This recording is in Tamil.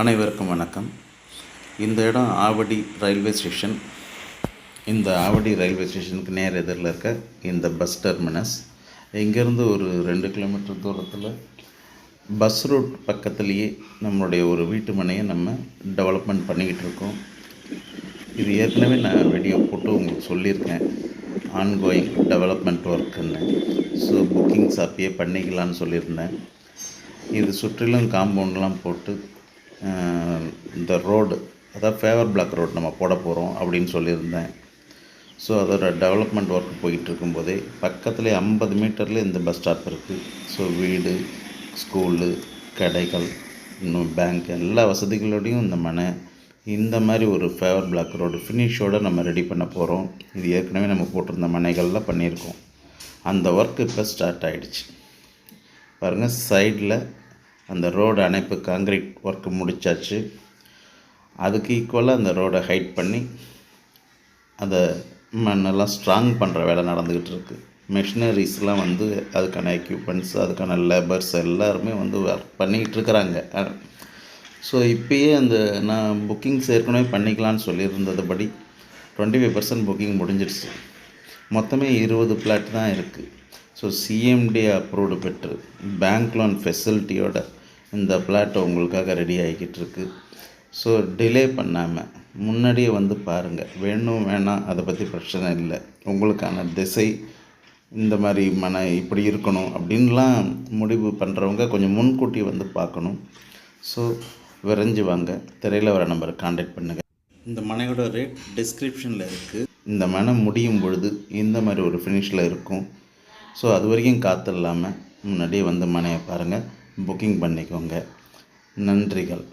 அனைவருக்கும் வணக்கம். இந்த இடம் ஆவடி ரயில்வே ஸ்டேஷன். இந்த ஆவடி ரயில்வே ஸ்டேஷனுக்கு நேர் எதிரில் இருக்க இந்த பஸ் டெர்மினஸ். இங்கேருந்து ஒரு 2 கிலோமீட்டர் தூரத்தில் பஸ் ரூட் பக்கத்துலேயே நம்மளுடைய ஒரு வீட்டு மனையை நம்ம டெவலப்மெண்ட் பண்ணிக்கிட்டு இருக்கோம். இது ஏற்கனவே நான் வீடியோ போட்டு உங்களுக்கு சொல்லியிருக்கேன், ஆன்கோயிங் டெவலப்மெண்ட் ஒர்க்குன்னு. ஸோ புக்கிங்ஸ் அப்பயே பண்ணிக்கலான்னு சொல்லியிருந்தேன். இது சுற்றிலும் காம்பவுண்ட்லாம் போட்டு இந்த ரோடு, அதாவது ஃபேவர் பிளாக் ரோடு நம்ம போட போகிறோம் அப்படின்னு சொல்லியிருந்தேன். ஸோ அதோட டெவலப்மெண்ட் ஒர்க் போயிட்டு இருக்கும்போதே பக்கத்துலேயே 50 மீட்டரில் இந்த பஸ் ஸ்டாப் இருக்குது. ஸோ வீடு, ஸ்கூலு, கடைகள், இன்னும் பேங்க், எல்லா வசதிகளோடையும் இந்த மனை இந்த மாதிரி ஒரு ஃபேவர் பிளாக் ரோடு ஃபினிஷோடு நம்ம ரெடி பண்ண போகிறோம். இது ஏற்கனவே நம்ம போட்டிருந்த மனைகள்லாம் பண்ணியிருக்கோம். அந்த ஒர்க் இப்போ ஸ்டார்ட் ஆகிடுச்சு. பாருங்கள், சைடில் அந்த ரோடு அணைப்பு காங்கிரீட் ஒர்க்கு முடித்தாச்சு. அதுக்கு ஈக்குவலாக அந்த ரோடை ஹைட் பண்ணி அதை மண்ணெல்லாம் ஸ்ட்ராங் பண்ணுற வேலை நடந்துக்கிட்டு இருக்குது. மிஷினரிஸ்லாம் அதுக்கான எக்யூப்மெண்ட்ஸ், அதுக்கான லேபர்ஸ் எல்லாருமே ஒர்க் பண்ணிக்கிட்டு இருக்கிறாங்க. ஸோ இப்போயே நான் புக்கிங்ஸ் ஏற்கனவே பண்ணிக்கலான்னு சொல்லியிருந்ததுபடி 25% புக்கிங் முடிஞ்சிடுச்சு. மொத்தமே 20 பிளாட் தான் இருக்குது. ஸோ சிஎம்டி அப்ரூவ்டு பெற்று பேங்க் லோன் ஃபெசிலிட்டியோட இந்த பிளாட் உங்களுக்காக ரெடி ஆகிக்கிட்டு இருக்கு. ஸோ டிலே பண்ணாமல் முன்னாடியே பாருங்கள். வேணும் வேணாம் அதை பற்றி பிரச்சனை இல்லை. உங்களுக்கான திசை இந்த மாதிரி மனை இப்படி இருக்கணும் அப்படின்லாம் முடிவு பண்ணுறவங்க கொஞ்சம் முன்கூட்டி பார்க்கணும். ஸோ விரைஞ்சி வாங்க. திரையில் வர நம்பரை காண்டாக்ட் பண்ணுங்கள். இந்த மனையோட ரேட் டிஸ்கிரிப்ஷனில் இருக்குது. இந்த மனை முடியும் பொழுது இந்த மாதிரி ஒரு ஃபினிஷில் இருக்கும். ஸோ அது வரைக்கும் காத்தில்லாமல் முன்னாடியே மனையை பாருங்கள், புக்கிங் பண்ணிக்கோங்க. நன்றிகள்.